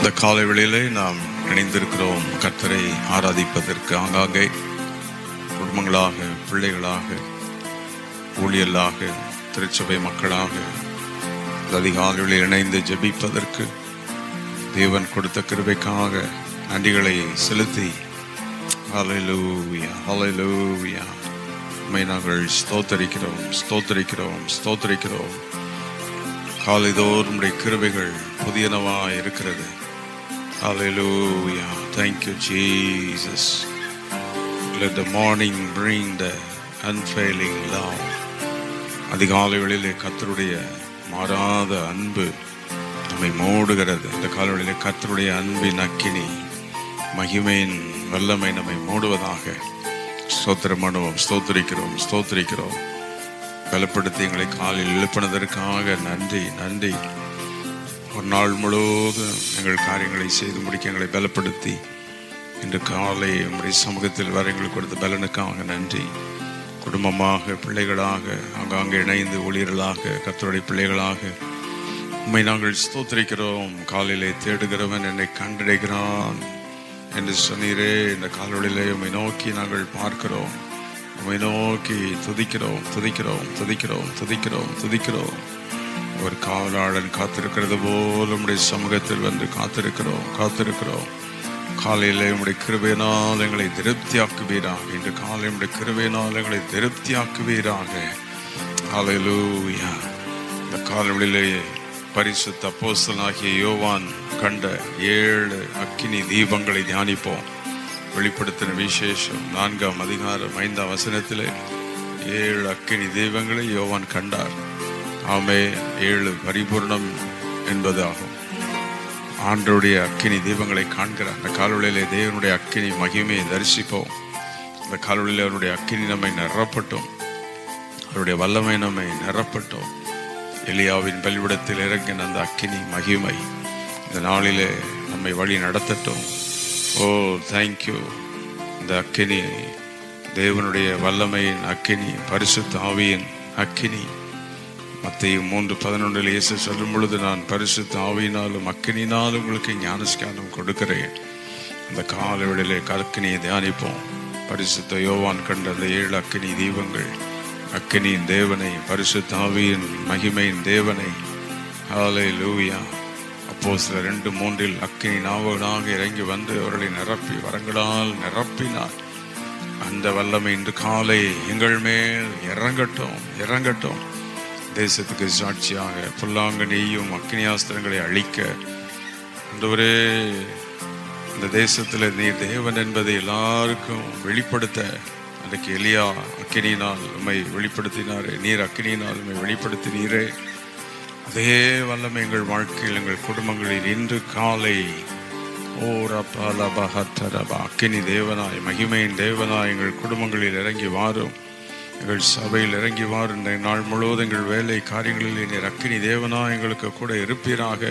இந்த காலை வேளையிலே நாம் இணைந்திருக்கிறோம். கர்த்தரை ஆராதிப்பதற்கு ஆங்காங்கே குடும்பங்களாக, பிள்ளைகளாக, ஊழியர்களாக, திருச்சபை மக்களாக அதிகாலைகளில் இணைந்து ஜெபிப்பதற்கு தேவன் கொடுத்த கிருபைக்காக நன்றிகளை செலுத்தி ஹல்லேலூயா ஹல்லேலூயா உம்மை நாங்கள் ஸ்தோத்தரிக்கிறோம் ஸ்தோத்தரிக்கிறோம் ஸ்தோத்தரிக்கிறோம். காலைதோறும் கிருபைகள் புதியனவா இருக்கிறது. Hallelujah. Thank you, Jesus. Let the morning bring the unfailing love. அதிகாலை வேளையிலே கர்த்தருடைய மாறாத அன்பு நம்மை மூடுகிறது. இந்த காலைவேளையிலே கர்த்தருடைய அன்பின் அக்கினி, மகிமையின் வல்லமை நம்மை மூடுவதாக. ஸ்தோத்திரம் பண்ணுவோம், ஸ்தோத்திரிக்கிறோம் ஸ்தோத்திரிக்கிறோம். பலப்படுத்தி எங்களை காலில் எழுப்பினதற்காக நன்றி நன்றி. ஒரு நாள் முழுவதும் எங்கள் காரியங்களை செய்து முடிக்க எங்களை பலப்படுத்தி இன்று காலை உங்களுடைய சமூகத்தில் வர எங்களுக்கு கொடுத்த பலனுக்காக நன்றி. குடும்பமாக, பிள்ளைகளாக, அங்காங்கே இணைந்து ஊழியர்களாக, கர்த்தருடைய பிள்ளைகளாக உம்மை நாங்கள் ஸ்தோத்திரிக்கிறோம். காலையிலே தேடுகிறவன் என்னை கண்டடைகிறான் என்று சொன்னீரே. இந்த காலவெளியிலே உம்மை நோக்கி நாங்கள் பார்க்கிறோம், உம்மை நோக்கி துதிக்கிறோம் துதிக்கிறோம் துதிக்கிறோம் துதிக்கிறோம் துதிக்கிறோம். ஒரு காவலாளன் காத்திருக்கிறது போல் உம்முடைய சமூகத்தில் வந்து காத்திருக்கிறோம் காத்திருக்கிறோம். காலையில் உம்முடைய கிருபையினால் எங்களை திருப்தியாக்குவீராக. இன்று காலை உம்முடைய கிருபையினால் எங்களை திருப்தியாக்குவீராக. ஹல்லேலூயா. இந்த காலையிலே பரிசுத்த அப்போஸ்தலனாகிய யோவான் கண்ட 7 அக்கினி தீபங்களை தியானிப்போம். வெளிப்படுத்தின விசேஷம் 4ஆம் அதிகாரம் 5ஆம் வசனத்திலே 7 அக்கினி தீபங்களை யோவான் கண்டார். ஆமே, 7 பரிபூர்ணம் என்பதாகும். ஆண்டவருடைய அக்கினி தீபங்களை காண்கிற அந்த காலவெளியிலே தேவனுடைய அக்கினி மகிமையை தரிசிப்போம். அந்த காலவெளியிலே அவருடைய அக்கினி நம்மை நிரப்பட்டும், அவருடைய வல்லமை நம்மை நிரப்பட்டும். எலியாவின் பலிபீடத்தில் இறங்கின அந்த அக்கினி மகிமை இந்த நாளிலே நம்மை வழி நடத்தட்டும். ஓ தேங்க்யூ. இந்த அக்கினி தேவனுடைய வல்லமையின் அக்கினி, பரிசுத்த ஆவியின் அக்கினி. மத்தேயு 3:11 இயேசு சொல்லும் பொழுது, நான் பரிசுத்த ஆவியினாலும் அக்கினினாலும் உங்களுக்கு ஞானஸ்நானம் கொடுக்கிறேன். அந்த காலவெளியிலே அக்கினியை தியானிப்போம். பரிசுத்த யோவான் கண்ட அந்த 7 அக்கினி தீபங்கள், அக்கினியின் தேவனை, பரிசுத்த ஆவியின் மகிமையின் தேவனை. ஹல்லேலூயா. அப்போஸ்தலர் 2:3 அக்கினி நாவனாக இறங்கி வந்து அவர்களை நிரப்பி வரங்களால் நிரப்பினார். அந்த வல்லமை இன்று காலை எங்கள் மேல் இறங்கட்டும் இறங்கட்டும். தேசத்துக்கு சாட்சியாக புல்லாங்கனியும் அக்கினியாஸ்திரங்களை அழிக்க ஆண்டவரே, இந்த தேசத்தில் நீர் தேவன் என்பதை எல்லாருக்கும் வெளிப்படுத்த அன்றைக்கு எலியா அக்கினியினால் உம்மை வெளிப்படுத்தினாரே, நீர் அக்கினியினால் உம்மை வெளிப்படுத்தினீரே. அதே வல்லமை எங்கள் வாழ்க்கையில், எங்கள் குடும்பங்களில் இன்று காலை அக்கினி தேவனாய், மகிமையின் தேவனாய் எங்கள் குடும்பங்களில் இறங்கி வாரும், எங்கள் சபையில் இறங்கி வாரும். இந்த நாள் முழுவதும் எங்கள் வேலை காரியங்களில் நீர் அக்கினி தேவனா எங்களுக்கு கூட இருப்பீராக.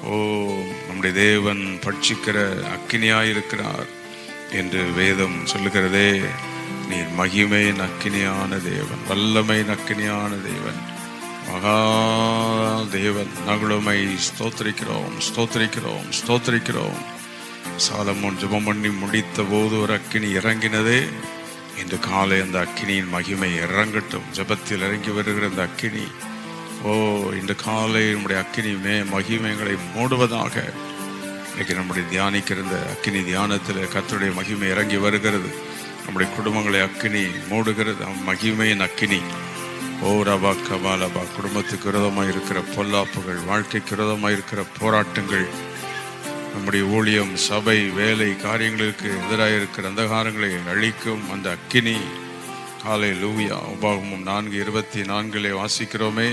ஓ, நம்முடைய தேவன் பட்சிக்கிற அக்கினியாயிருக்கிறார் என்று வேதம் சொல்லுகிறதே. நீர் மகிமையின் அக்கினியான தேவன், வல்லமையின் அக்கினியான தேவன், மகா தேவன். நாங்களுமை ஸ்தோத்திரிக்கிறோம் ஸ்தோத்திரிக்கிறோம் ஸ்தோத்திரிக்கிறோம். சாலமோன் ஜெபம் பண்ணி முடித்த போது ஒரு அக்கினி இறங்கினதே. இன்று காலை அந்த அக்கினியின் மகிமை இறங்கட்டும். ஜெபத்தில் இறங்கி வருகிற அந்த அக்கினி, ஓ இன்று காலை நம்முடைய அக்கினி மகிமைகளை மூடுவதாக. இன்னைக்கு நம்முடைய தியானிக்கிற இந்த அக்கினி தியானத்தில் கர்த்தருடைய மகிமை இறங்கி வருகிறது. நம்முடைய குடும்பங்களை அக்கினி மூடுகிறது, மகிமையின் அக்கினி. ஓ ரபா கபாலபா. குடும்பத்துக்கு விரோதமாக இருக்கிற பொல்லாப்புகள், வாழ்க்கைக்கு விரோதமாக இருக்கிற போராட்டங்கள், நம்முடைய ஊழியம், சபை, வேலை காரியங்களுக்கு எதிராக இருக்கிற அந்தகாரங்களை அழிக்கும் அந்த அக்கினி. ஹல்லேலூயா. உபாகமம் 4:24 வாசிக்கிறோமே,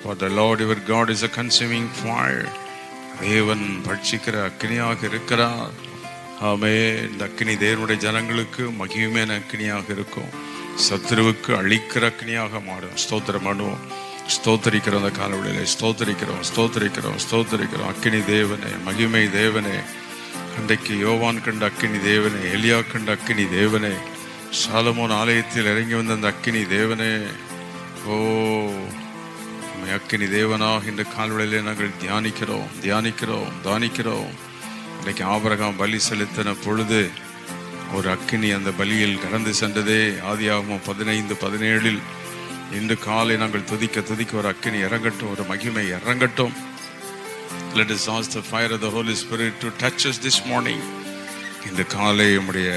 For the Lord your God is a consuming fire. தேவன் பட்சிக்கிற அக்கினியாக இருக்கிறார். ஆமே, இந்த அக்கினி தேவனுடைய ஜனங்களுக்கு மகிமையான அக்கினியாக இருக்கும், சத்துருவுக்கு அழிக்கிற அக்கினியாக மாறும். ஸ்தோத்திரம் பண்ணுவோம், ஸ்தோத்தரிக்கிறோம். அந்த காலவெளியிலே ஸ்தோத்தரிக்கிறோம் ஸ்தோத்தரிக்கிறோம் ஸ்தோத்தரிக்கிறோம். அக்கினி தேவனே, மகிமை தேவனே, அன்றைக்கு யோவான் கண்ட அக்கினி தேவனே, எலியா கண்ட அக்கினி தேவனே, சாலமோன் ஆலயத்தில் இறங்கி வந்த அந்த அக்கினி தேவனே. ஓ அக்கினி தேவனாக இந்த கால்வழியிலே நாங்கள் தியானிக்கிறோம். இன்னைக்கு ஆபிரகாம் பலி செலுத்தின பொழுது ஒரு அக்கினி அந்த பலியில் கடந்து சென்றதே. ஆதியாகமம் 15:17 இன்று காலை நாங்கள் துதிக்க ஒரு அக்கினி இறங்கட்டும், ஒரு மகிமை இறங்கட்டும். Let us ask the fire of the Holy Spirit to touch us this morning. இந்த காலை உம்முடைய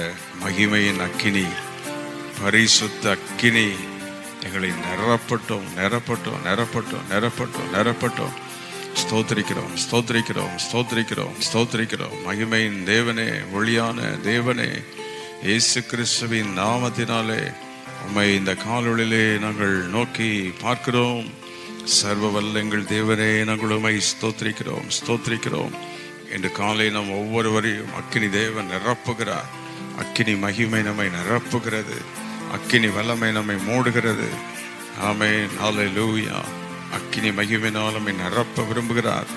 மகிமையின் அக்கினி, பரிசுத்த அக்கினி எங்களை நிரப்பட்டும். ஸ்தோத்திரிக்கிறோம். மகிமையின் தேவனே, ஒளியான தேவனே, இயேசு கிறிஸ்துவின் நாமத்தினாலே உம்மை இந்த காலொளியிலே நாங்கள் நோக்கி பார்க்கிறோம். சர்வ வல்ல எங்கள் தேவனே, நாங்கள் உம்மை ஸ்தோத்திரிக்கிறோம். இன்று காலை நாம் ஒவ்வொருவரையும் அக்கினி தேவன் நிரப்புகிறார். அக்கினி மகிமை நம்மை நிரப்புகிறது. அக்கினி வல்லமை நம்மை மூடுகிறது. ஆமென், ஹல்லேலூயா. அக்கினி மகிமையினால் நம்மை நிரப்ப விரும்புகிறார்.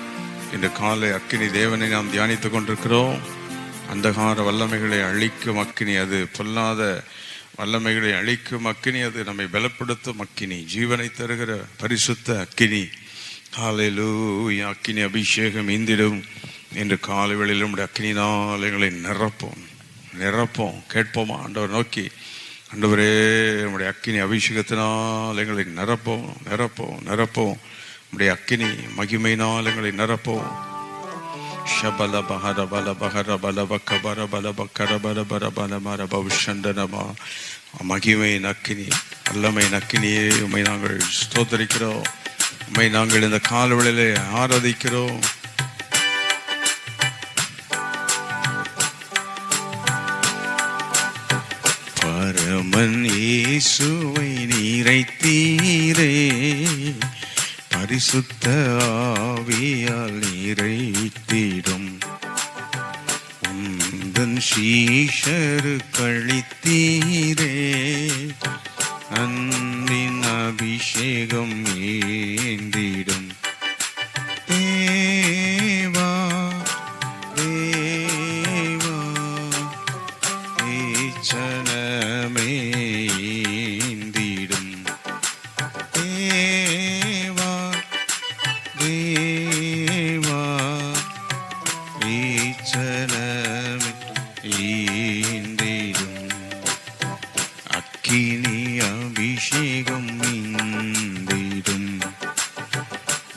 இன்று காலை அக்கினி தேவனை நாம் தியானித்துக் கொண்டிருக்கிறோம். அந்தகார வல்லமைகளை அழிக்கும் அக்கினி, அது பொல்லாத வல்லமைகளை அழிக்கும் அக்கினி, அது நம்மை பலப்படுத்தும் அக்கினி, ஜீவனை தருகிற பரிசுத்த அக்கினி. ஹல்லேலூயா. அக்கினி அபிஷேகம் இந்திடும். இன்று காலை வேளையில் நம்முடைய அக்கினினால் எங்களை நிரப்போம். கேட்போமா ஆண்டவர் நோக்கி? ஆண்டவரே, நம்முடைய அக்கினி அபிஷேகத்தினால் எங்களை நிரப்போம். நம்முடைய அக்கினி மகிமையினால் எங்களை நிரப்போம். ஷபல பஹர பல பஹர பல பக்கபர பல பக்கர பல பர பல மர பவுஷண்டனமா. மகிமை நக்கினி, வல்லமை நக்கினியே, உம்மை நாங்கள் ஸ்தோத்திரிக்கிறோம். உம்மை நாங்கள் இந்த காலவெளியிலே ஆராதிக்கிறோம். பரமன் இயேசுவை நிறைத்தீரே, பரிசுத்த ஆவியால் நிறைத்திடும். உந்தன் சீஷரு கழித்தீரே, அன்பின் அபிஷேகம் ஏந்திடும். தேவா ஏச்சனமே ஏந்திடும். தேவா ஏச்சனமே ஏந்திடும். அக்கினி அபிஷேகம் இந்திடும்.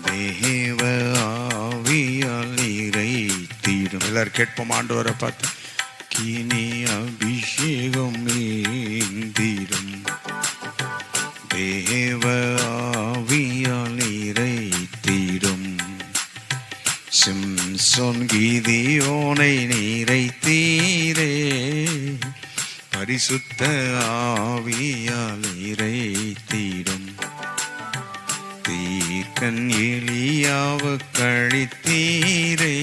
தேவ ஆவியால் நிறைத்திடும். எல்லாரும் கேட்போம் ஆண்டவரை பார்த்து. அக்கினி அபிஷேகம் இந்திடும். தேவ ஆவியால் நிறைத்திடும். சிம்சோன் கிதியோனை நிறைத்தீரே, பரிசுத்த ஆவியால் நிறைத்திடும். தீர்க்கன் எலியாவு கழித்தீரே,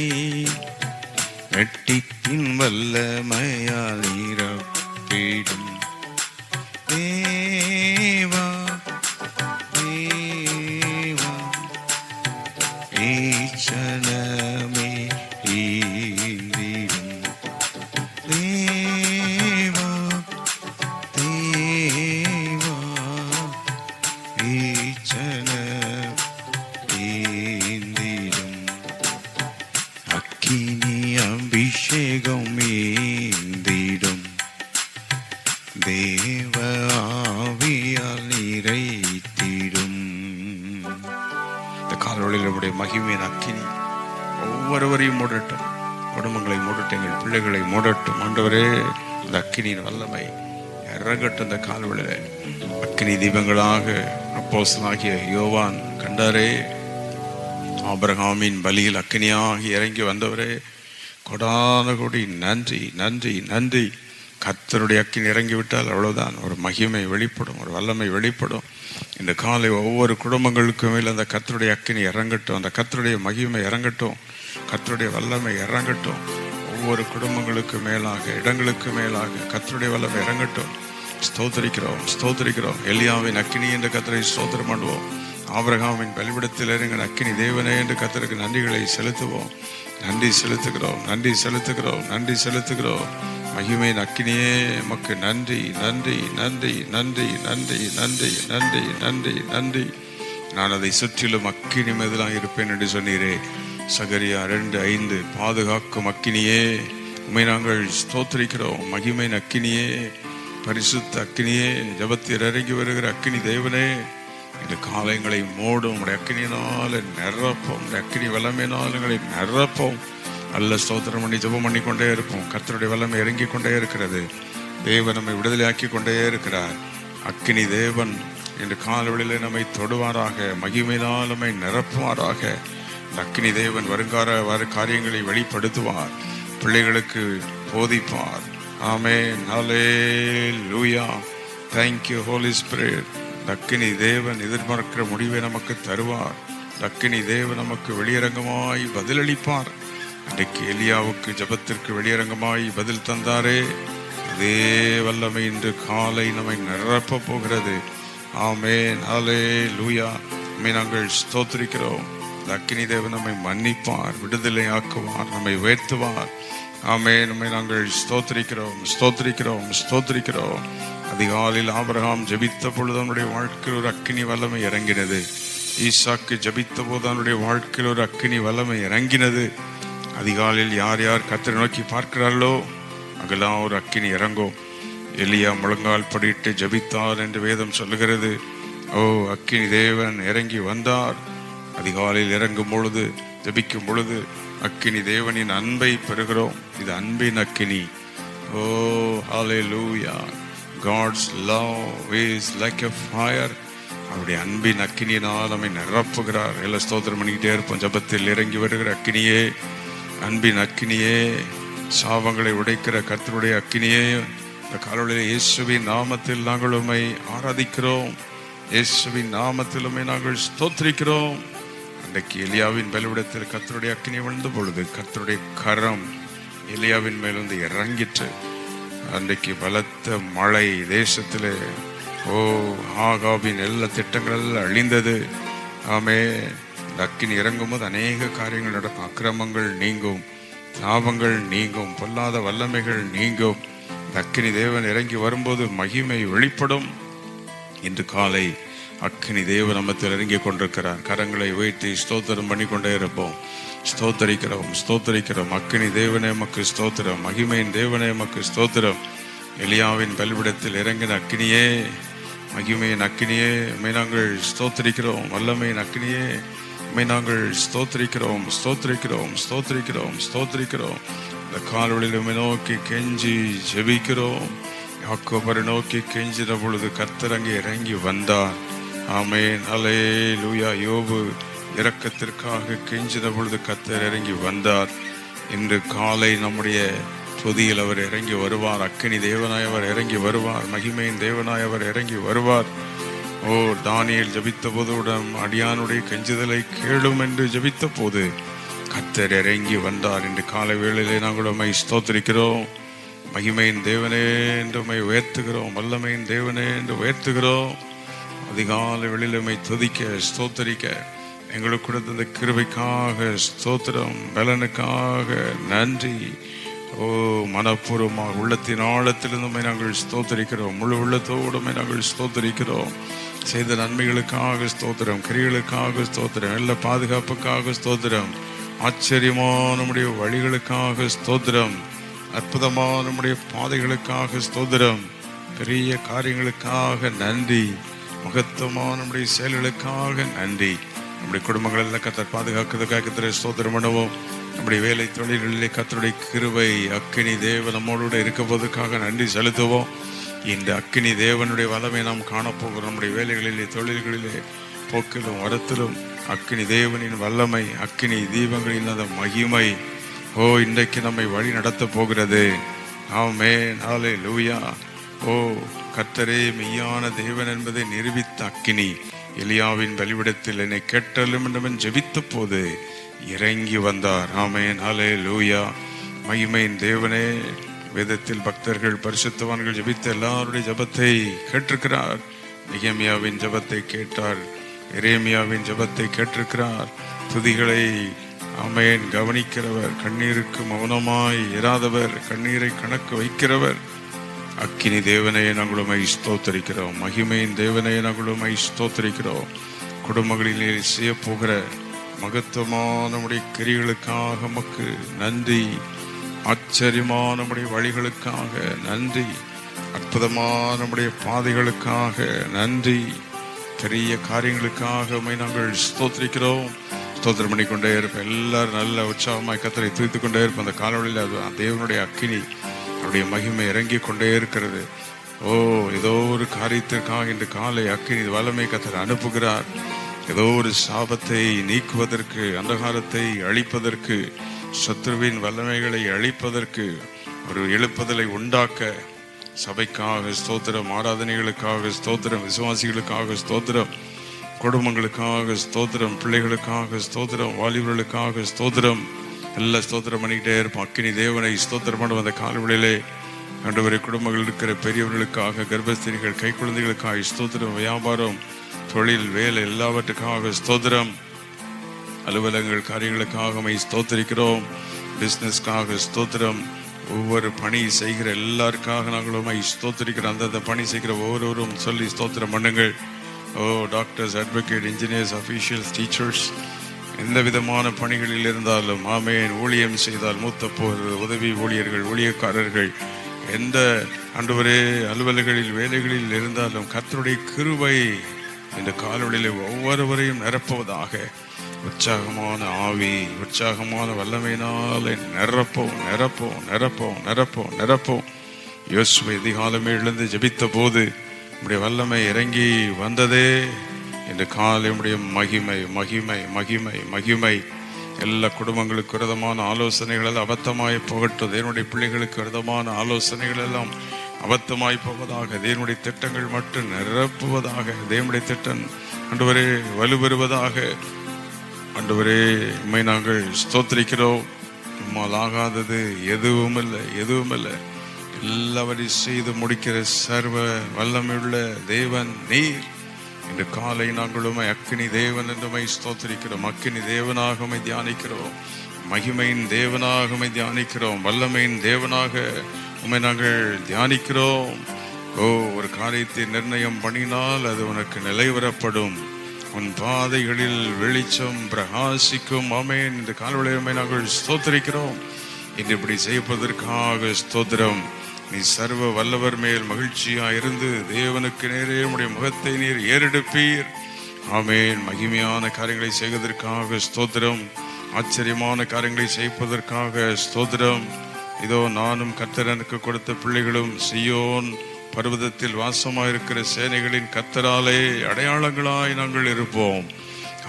இரட்டிப்பின் வல்லமையால் நிரப்பிடும். தேவா ஏச்சனமே ஏந்திடும். தேவா ஏச்சனம் ஏந்திடும். அக்கினி அபிஷேகம் ஏந்திடும். தேவ ஆவியால் நிறைத்திடும். இந்த காலவெளியில் நம்முடைய மகிமையின் அக்கினி ஒவ்வொருவரையும் மூடட்டும். குடும்பங்களை மூடட்டும், எங்கள் பிள்ளைகளை மூடட்டும். ஆண்டவரே, இந்த அக்கினியின் வல்லமை இறங்கட்டும். இந்த காலவெளியில் அக்கினி தீபங்களாக அப்போஸ்தலனாகிய யோவான் கண்டாரே. ஆபிரகாமின் பலியில் அக்கினியாகி இறங்கி வந்தவரே, கொடான கொடி நன்றி. கர்த்தருடைய அக்கினி இறங்கிவிட்டால் அவ்வளவுதான், ஒரு மகிமை வெளிப்படும், ஒரு வல்லமை வெளிப்படும். இந்த காலை ஒவ்வொரு குடும்பங்களுக்கும் மேல் அந்த கர்த்தருடைய அக்கினி இறங்கட்டும். அந்த கர்த்தருடைய மகிமை இறங்கட்டும். கர்த்தருடைய வல்லமை இறங்கட்டும். ஒவ்வொரு குடும்பங்களுக்கு மேலாக, இடங்களுக்கு மேலாக கர்த்தருடைய வல்லமை இறங்கட்டும். ஸ்தோத்திரிக்கிறோம். எலியாவின் அக்கினி என்று கர்த்தரை ஸ்தோத்திரம் பண்ணுவோம். ஆபிரகாமின் பலிபீடத்தில் இறங்கின அக்கினி தேவனே என்று கர்த்தருக்கு நன்றிகளை செலுத்துவோம். நன்றி செலுத்துகிறோம். மகிமையின் அக்கினியே, உமக்கு நன்றி. நான் அதை சுற்றிலும் அக்கினி மீதெல்லாம் இருப்பேன் என்று சொன்னீரே. சகரியா 2:5 பாதுகாக்கும் அக்கினியே உம்மை நாங்கள் ஸ்தோத்திரிக்கிறோம். மகிமையின் அக்கினியே, பரிசுத்த அக்கினியே, ஜபத்தில் இறங்கி வருகிற அக்கினி தேவனே, இந்த காலங்களை மூடும் உடைய அக்கினியினால நிரப்போம். உடைய அக்கினி வல்லமையினால் எங்களை நிரப்போம். நல்ல ஸ்தோத்திரம் பண்ணி ஜபம் பண்ணி கொண்டே இருப்போம். கர்த்தருடைய வல்லமை இறங்கி கொண்டே இருக்கிறது. தேவன் நம்மை விடுதலையாக்கி கொண்டே இருக்கிறார். அக்கினி தேவன் இன்று காலவெளியிலே நம்மை தொடுவாராக, மகிமையினால் நம்மை நிரப்புவாராக. அக்கினி தேவன் வருங்கால காரியங்களை வெளிப்படுத்துவார், பிள்ளைகளுக்கு போதிப்பார். ஆமென், ஹல்லேலூயா. Thank you Holy Spirit. அக்கினி தேவன் எதிர்பார்க்கிற முடிவை நமக்கு தருவார். அக்கினி தேவன் நமக்கு வெளியரங்கமாய் பதிலளிப்பார். அன்றைக்கு எலியாவுக்கு ஜபத்திற்கு வெளியரங்கமாய் பதில் தந்தாரே, அதே வல்லமை இன்று காலை நம்மை நிரப்ப போகிறது. ஆமென், ஹல்லேலூயா. நம்மை நாங்கள் ஸ்தோத்திரிக்கிறோம். அக்கினி தேவன் நம்மை மன்னிப்பார், விடுதலை ஆக்குவார், நம்மை உயர்த்துவார். ஆமென், நம்மை நாங்கள் ஸ்தோத்திரிக்கிறோம், ஸ்தோத்திரிக்கிறோம், ஸ்தோத்திரிக்கிறோம். அதிகாலையில் ஆபிரகாம் ஜெபித்த பொழுது அவனுடைய வாழ்க்கையில் ஒரு அக்கினி வல்லமை இறங்கினது. ஈசாக்கு ஜெபித்த போது அவனுடைய வாழ்க்கையில் ஒரு அக்கினி வல்லமை இறங்கினது. அதிகாலையில் யார் யார் கர்த்தரை நோக்கி பார்க்கிறார்களோ அங்கெல்லாம் ஒரு அக்கினி இறங்கும். எலியா முழங்கால் படிட்டு ஜெபித்தார் என்று வேதம் சொல்லுகிறது. ஓ, அக்கினி தேவன் இறங்கி வந்தார். அதிகாலையில் இறங்கும் பொழுது, ஜெபிக்கும் பொழுது அக்கினி தேவனின் அன்பை பெறுகிறோம். இது அன்பின் அக்கினி. ஓ, ஹல்லேலூயா. God's love is like a fire. அவருடைய அன்பின் அக்கினியினால் நம்மை நிரப்புகிறார். எல்லா ஸ்தோத்திரம் பண்ணிக்கிட்டே இருப்போம். ஜபத்தில் இறங்கி வருகிற அக்கினியே, அன்பின் அக்கினியே, சாபங்களை உடைக்கிற கர்த்தருடைய அக்கினியே, இந்த காலையில் இயேசுவின் நாமத்தில் நாங்கள் உம்மை ஆராதிக்கிறோம். இயேசுவின் நாமத்தில் உம்மை நாங்கள் ஸ்தோத்திரிக்கிறோம். அன்றைக்கு எலியாவின் பலிபீடத்தில் கர்த்தருடைய அக்கினி விழுந்த பொழுது கர்த்தருடைய கரம் எலியாவின் மேல் வந்து இறங்கிற்று. அன்றைக்கு பலத்த மழை தேசத்திலே. ஓ, ஆகாபின் எல்லா திட்டங்கள் எல்லாம் அழிந்தது. ஆமே, அக்கினி இறங்கும் போது அநேக காரியங்கள் நடக்கும். அக்கிரமங்கள் நீங்கும், சாபங்கள் நீங்கும், பொல்லாத வல்லமைகள் நீங்கும். அக்கினி தேவன் இறங்கி வரும்போது மகிமை வெளிப்படும். இன்று காலை அக்கினி தேவன் நம்மத்தில் இறங்கி கொண்டிருக்கிறார். கரங்களை உயர்த்தி ஸ்தோத்திரம் பண்ணி கொண்டே இருப்போம். ஸ்தோத்தரிக்கிறோம், ஸ்தோத்தரிக்கிறோம். அக்கினி தேவனே மக்கு ஸ்தோத்திரம், மகிமையின் தேவனே மக்கு ஸ்தோத்திரம். எலியாவின் பலிபீடத்தில் இறங்கின அக்கினியே, மகிமையின் அக்கினியே, உம்மை நாங்கள் ஸ்தோத்தரிக்கிறோம். வல்லமையின் அக்கினியே, உம்மை நாங்கள் ஸ்தோத்தரிக்கிறோம், ஸ்தோத்தரிக்கிறோம், ஸ்தோத்தரிக்கிறோம், ஸ்தோத்தரிக்கிறோம். இந்த காலவெளியில் உம்மை நோக்கி கெஞ்சி ஜெபிக்கிறோம். யாக்கோபரை நோக்கி கெஞ்சின பொழுது கர்த்தர் அங்கே இறங்கி வந்தார். ஆமென், ஹல்லேலூயா. யோபு இரக்கத்திற்காக கெஞ்சின பொழுது கர்த்தர் இறங்கி வந்தார். இன்று காலை நம்முடைய துதியில் அவர் இறங்கி வருவார். அக்கினி தேவனாய் அவர் இறங்கி வருவார். மகிமையின் தேவனாய் அவர் இறங்கி வருவார். ஓ, தானியேல் ஜபித்த போது அடியானுடைய கெஞ்சுதலை கேளும் என்று ஜபித்த போது கர்த்தர் இறங்கி வந்தார். இன்று காலை வேளையிலே நாங்கள் உம்மை ஸ்தோத்திரிக்கிறோம். மகிமையின் தேவனே என்று உம்மை உயர்த்துகிறோம். வல்லமையின் தேவனே என்று உயர்த்துகிறோம். அதிகாலை வெளியில் உம்மை துதிக்க, ஸ்தோத்தரிக்க எங்களுக்கு கொடுத்த இந்த கிருபைக்காக ஸ்தோத்திரம், பலனுக்காக நன்றி. ஓ, மனப்பூர்வமாக உள்ளத்தின் ஆழத்திலிருந்து நாங்கள் ஸ்தோத்தரிக்கிறோம். முழு உள்ளத்தோடு நாங்கள் ஸ்தோத்தரிக்கிறோம். செய்த நன்மைகளுக்காக ஸ்தோத்திரம், கிரிகளுக்காக ஸ்தோத்திரம், எல்லா பாதுகாப்புக்காக ஸ்தோத்திரம், ஆச்சரியமான நம்முடைய வழிகளுக்காக ஸ்தோத்திரம், அற்புதமான நம்முடைய பாதைகளுக்காக ஸ்தோத்திரம், பெரிய காரியங்களுக்காக நன்றி, மகத்துவமான நம்முடைய செயல்களுக்காக நன்றி. நம்முடைய குடும்பங்கள் எல்லாம் கர்த்தர் பாதுகாக்கிறதுக்காக கர்த்தரை ஸ்தோத்திரம் பண்ணுவோம். நம்முடைய வேலை தொழில்களிலே கர்த்தருடைய கிருபை அக்கினி தேவன் நம்மோடு இருக்க போவதற்காக நன்றி செலுத்துவோம். இந்த அக்கினி தேவனுடைய வல்லமை நாம் காணப்போகிறோம். நம்முடைய வேலைகளிலே தொழில்களிலே போக்கிலும் வரத்திலும் அக்கினி தேவனின் வல்லமை, அக்கினி தீபங்களின் அந்த மகிமை ஓ இன்றைக்கு நம்மை வழி நடத்த போகிறது. ஆமென், ஹல்லேலூயா. ஓ, கர்த்தரே மெய்யான தேவன் என்பதை நிரூபித்த அக்கினி எலியாவின் பலிபீடத்தில் என்னை கேட்டலும் என்றவன் ஜெபித்த போது இறங்கி வந்தார். ஆமென், ஹல்லேலூயா. மகிமையின் தேவனே, வேதத்தில் பக்தர்கள் பரிசுத்தவான்கள் ஜெபித்த எல்லாருடைய ஜெபத்தை கேட்டிருக்கிறார். நெகேமியாவின் ஜெபத்தை கேட்டார், எரேமியாவின் ஜெபத்தை கேட்டிருக்கிறார். துதிகளை ஆமென் கவனிக்கிறவர், கண்ணீருக்கு மௌனமாய் இராதவர், கண்ணீரை கணக்கு வைக்கிறவர். அக்கினி தேவனையை நாங்கள் உம்மை ஸ்தோத்தரிக்கிறோம். மகிமையின் தேவனையை நாங்கள் உம்மை ஸ்தோத்தரிக்கிறோம். குடும்பங்களிலே செய்ய போகிற மகத்துவமான நம்முடைய கிரிகளுக்காக நமக்கு நன்றி. ஆச்சரியமான நம்முடைய வழிகளுக்காக நன்றி. அற்புதமான நம்முடைய பாதைகளுக்காக நன்றி. பெரிய காரியங்களுக்காக நாங்கள் ஸ்தோத்திரிக்கிறோம். ஸ்தோத்திரம் பண்ணிக்கொண்டே இருப்போம். எல்லாரும் நல்ல உற்சாகமாய் கர்த்தரை துதித்துக் கொண்டே இருப்போம். அந்த காலவழியில் அது தேவனுடைய அக்கினி அவருடைய மகிமை இறங்கி கொண்டே இருக்கிறது. ஏதோ ஒரு காரியத்திற்காக இன்று காலை அக்கினி வல்லமை கர்த்தர் அனுப்புகிறார். ஏதோ ஒரு சாபத்தை நீக்குவதற்கு, அந்தகாரத்தை அழிப்பதற்கு, சத்ருவின் வல்லமைகளை அழிப்பதற்கு, ஒரு எழுப்புதலை உண்டாக்க சபைக்காக ஸ்தோத்திரம், ஆராதனைகளுக்காக ஸ்தோத்திரம், விசுவாசிகளுக்காக ஸ்தோத்திரம், குடும்பங்களுக்காக ஸ்தோத்திரம், பிள்ளைகளுக்காக ஸ்தோத்திரம், வாலிபர்களுக்காக ஸ்தோத்திரம், எல்லா ஸ்தோத்திரம் பண்ணிக்கிட்டே இருப்போம். அக்கினி தேவனை ஸ்தோத்திரம் பண்ணும். அந்த காலவெளியிலே ஆண்டவரே குடும்பங்கள் இருக்கிற பெரியவர்களுக்காக, கர்ப்பஸ்திரிகள், கை குழந்தைகளுக்காக ஸ்தோத்திரம், வியாபாரம், தொழில், வேலை எல்லாவற்றுக்காக ஸ்தோத்திரம், அலுவலகங்கள் காரியங்களுக்காக ஸ்தோத்திரிக்கிறோம், பிஸ்னஸ்க்காக ஸ்தோத்திரம், ஒவ்வொரு பணி செய்கிற எல்லாருக்காக நாங்களும் ஸ்தோத்திரிக்கிறோம். அந்தந்த பணி செய்கிற ஒவ்வொருவரும் சொல்லி ஸ்தோத்திரம் பண்ணுங்கள். Doctors, advocate, engineers, officials, teachers, எந்த விதமான பணிகளில் இருந்தாலும் ஆமென். ஊழியம் செய்தால் மூத்த போர், உதவி ஊழியர்கள், ஊழியக்காரர்கள், எந்த ஆண்டவரே அலுவலர்களில் வேலைகளில் இருந்தாலும் கர்த்தருடைய கிருபை இந்த காலவெளியிலே ஒவ்வொருவரையும் நிரப்புவதாக. உற்சாகமான ஆவி, உற்சாகமான வல்லமையினாலே நிரப்போம், நிரப்போம், நிரப்போம், நிரப்போம், நிரப்போம். யோசுவா அதிகாலமே எழுந்து ஜெபித்த போது நம்முடைய வல்லமை இறங்கி வந்ததே. இந்த காலை நம்முடைய மகிமை, மகிமை, மகிமை, மகிமை எல்லா குடும்பங்களுக்கு விரதமான ஆலோசனைகள் எல்லாம் அபத்தமாய் போகட்டும். தேவனுடைய பிள்ளைகளுக்கு விரதமான ஆலோசனைகள் எல்லாம் அபத்தமாய் போவதாக. தேவனுடைய திட்டங்கள் மட்டும் நிரப்புவதாக. தேவனுடைய திட்டம் ஆண்டவரே வலுப்பெறுவதாக. ஆண்டவரே உம்மை நாங்கள் ஸ்தோத்திரிக்கிறோம். நம்மால் ஆகாதது எதுவும் இல்லை, எதுவும் இல்லை. எல்லாவற்றையும் செய்து முடிக்கிற சர்வ வல்லமையுள்ள தேவன் நீர். இன்று காலை நாங்களும் அக்கினி தேவன் என்று ஸ்தோத்திரிக்கிறோம். அக்கினி தேவனாக தியானிக்கிறோம். மகிமையின் தேவனாக தியானிக்கிறோம். வல்லமையின் தேவனாக உம்மை நாங்கள் தியானிக்கிறோம். ஒரு காரியத்தை நிர்ணயம் பண்ணினால் அது உனக்கு நிலைவரப்படும். உன் பாதைகளில் வெளிச்சம் பிரகாசிக்கும். ஆமென். இந்த காலவெளியை நாங்கள் ஸ்தோத்திரிக்கிறோம். இன்று இப்படி செய்வதற்காக ஸ்தோத்திரம். நீ சர்வ வல்லவர் மேல் மகிழ்ச்சியா இருந்து தேவனுக்கு நேரே உடைய முகத்தை நீர் ஏறெடுப்பீர். ஆமென். மகிமையான காரியங்களை செய்வதற்காக ஸ்தோத்திரம். ஆச்சரியமான காரியங்களை செய்வதற்காக ஸ்தோத்திரம். இதோ நானும் கர்த்தர் எனக்கு கொடுத்த பிள்ளைகளும் சீயோன் பர்வதத்தில் வாசமாயிருக்கிற சேனைகளின் கர்த்தராலே அடையாளங்களாய் நாங்கள் இருப்போம்.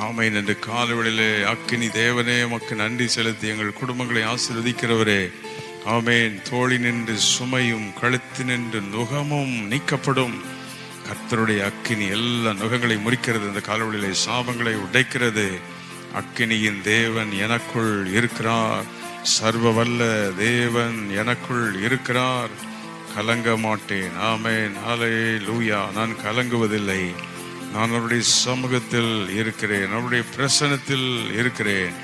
ஆமென். என்று காலவெளியிலே அக்கினி தேவனே உமக்கு நன்றி செலுத்தி எங்கள் குடும்பங்களை ஆசீர்வதிக்கிறவரே. ஆமென். தோழி நின்று சுமையும் கழுத்து நின்று நுகமும் நீக்கப்படும். கர்த்தருடைய அக்கினி எல்லா நுகங்களை முறிக்கிறது. இந்த காலவெளியிலே சாபங்களை உடைக்கிறது. அக்கினியின் தேவன் எனக்குள் இருக்கிறார். சர்வ வல்ல தேவன் எனக்குள் இருக்கிறார். கலங்க மாட்டேன். ஆமென். ஹல்லேலூயா. நான் கலங்குவதில்லை. நான் அவருடைய சமூகத்தில் இருக்கிறேன், அவருடைய பிரசன்னத்தில் இருக்கிறேன்.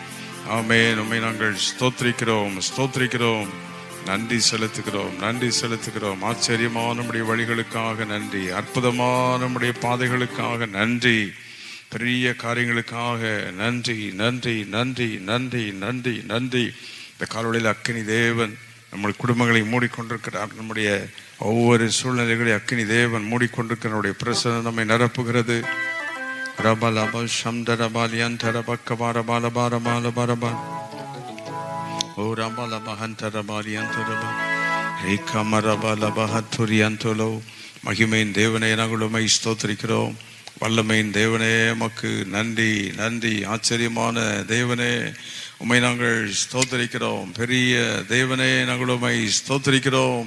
ஆமென். உம்மை நாங்கள் ஸ்தோத்திரிக்கிறோம், ஸ்தோத்திரிக்கிறோம், நன்றி செலுத்துகிறோம், நன்றி செலுத்துகிறோம். ஆச்சரியமான நம்முடைய வழிகளுக்காக நன்றி. அற்புதமான நம்முடைய பாதைகளுக்காக நன்றி. பெரிய காரியங்களுக்காக நன்றி, நன்றி, நன்றி, நன்றி, நன்றி, நன்றி. இந்த காலவெளியில் அக்கினி தேவன் நம்ம குடும்பங்களை மூடிக்கொண்டிருக்கிறார். நம்முடைய ஒவ்வொரு சூழ்நிலைகளையும் அக்கினி தேவன் மூடிக்கொண்டிருக்கிற நம்முடைய பிரசன்னம் நம்மை நிரப்புகிறது. ரபலப சம்தரபாலியன் தரபக்கபாரபாலபாரபாலபாரபா ஓ ரபலபஹந்தரபாலியன் தரபா ஹே கமரபலபஹத்துரியந்தலோ. மகிமையின் தேவனே நாங்களுமை ஸ்தோத்திரிக்கிறோம். வல்லமையின் தேவனே மக்கு நன்றி, நன்றி. ஆச்சரியமான தேவனே உம்மை நாங்கள் ஸ்தோத்திரிக்கிறோம். பெரிய தேவனே நாங்கள் உம்மை ஸ்தோத்திரிக்கிறோம்.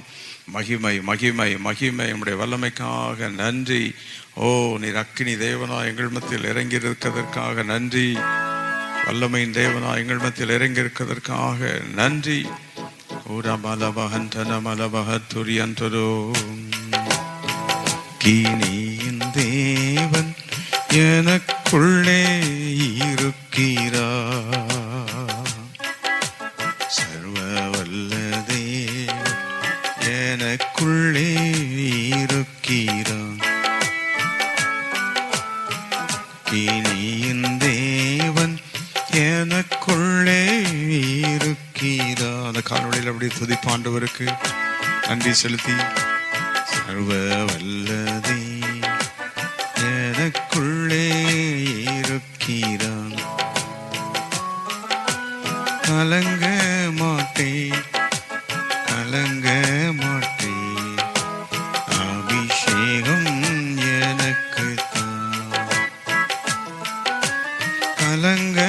மகிமை, மகிமை, மகிமை. உம்முடைய வல்லமைக்காக நன்றி. நீர் அக்கினி தேவனா எங்கள் மத்தியில் இறங்கி இருக்கிறதற்காக நன்றி. வல்லமையின் தேவனா எங்கள் மத்தியில் இறங்கி இருக்கிறதற்காக நன்றி. ஓரமலபஹந்தனமலபஹத்துரியந்தரோ. கீனியின் தேவன் எனக்குள்ளே இருக்கிறார். சர்வ வல்ல தேவன் எனக்குள்ளே இருக்கிறார். கீனி எனக்குள்ளே இருக்கிறா. அந்த காலவழியில் அப்படி துதிப்பாண்டவருக்கு நன்றி செலுத்தி, சர்வ வல்லதே எனக்குள்ளே இருக்கிறான், கலங்க மாட்டேன், கலங்க மாட்டேன், அபிஷேகம் எனக்கு தான், கலங்க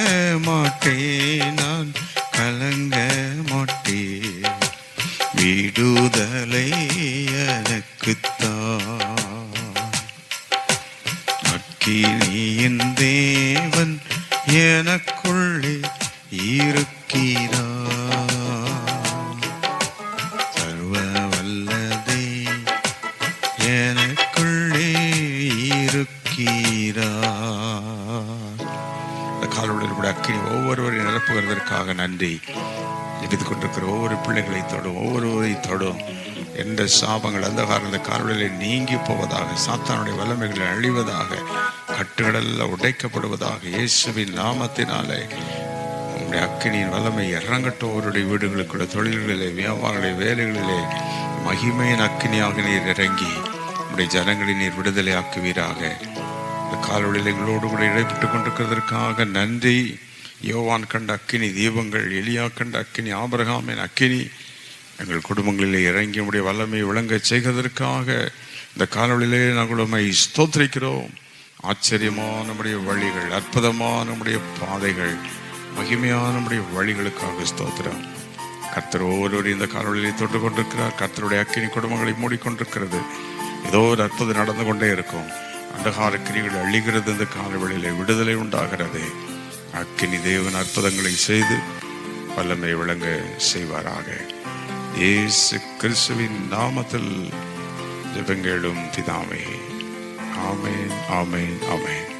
மாட்டேன், நான் கலங்க மாட்டேன், விடுதலை எனக்குத்தான், அக்கினியின் தேவன் எனக்குள்ளே இருக்கிறார், சர்வ வல்லதே எனக்குள்ளே இருக்கிறார். இந்த காலவழியில் அக்கினி ஒவ்வொருவரையும் நிரப்புகிறதற்காக நன்றி. ஜெபித்துக் கொண்டிருக்கிற ஒவ்வொரு பிள்ளைகளை தொடும், ஒவ்வொருவரை தொடும். எந்த சாபங்கள் அந்த காலவழியில் நீங்கி போவதாக, சாத்தானுடைய வல்லமைகளை அழிவதாக, கட்டுகளெல்லாம் உடைக்கப்படுவதாக, இயேசுவின் நாமத்தினாலே உங்களுடைய அக்கினியின் வல்லமை இறங்கட்டும். அவருடைய வீடுகளுக்குள்ள, தொழில்களிலே, வியாபாரங்களிலே, வேலைகளிலே மகிமையின் அக்கினியாக நீர் இறங்கி உங்களுடைய ஜனங்களை நீர் விடுதலை ஆக்குவீராக. இந்த காலவழியில் எங்களோடு கூட இடைப்பட்டு கொண்டிருக்கிறதற்காக நன்றி. யோவான் கண்ட அக்கினி தீபங்கள், எலியா கண்ட அக்கினி, ஆபிரகாமின் அக்கினி எங்கள் குடும்பங்களிலே இறங்கி உடைய வல்லமை விளங்க செய்வதற்காக இந்த காலவழியிலே நாங்கள் உம்மை ஸ்தோத்திரிக்கிறோம். ஆச்சரியமான நம்முடைய வழிகள், அற்புதமான நம்முடைய பாதைகள், மகிமையான நம்முடைய வழிகளுக்காக ஸ்தோத்திரம். கர்த்தர் ஒவ்வொருவரையும் இந்த காலவழியை தொட்டு கொண்டிருக்கிறார். கர்த்தருடைய அக்கினி குடும்பங்களை மூடிக்கொண்டிருக்கிறது. ஏதோ ஒரு அற்புதம் நடந்து கொண்டே இருக்கும். அந்தகார கிரிகள் அழிகிறது. இந்த காலவழியிலே விடுதலை உண்டாகிறது. அக்கினி தேவன் அற்புதங்களை செய்து வல்லமை விளங்க செய்வாராக. இயேசு கிறிஸ்துவின் நாமத்தில் ஜெபங்களும் பிதாவே. ஆமென், ஆமென், ஆமென்.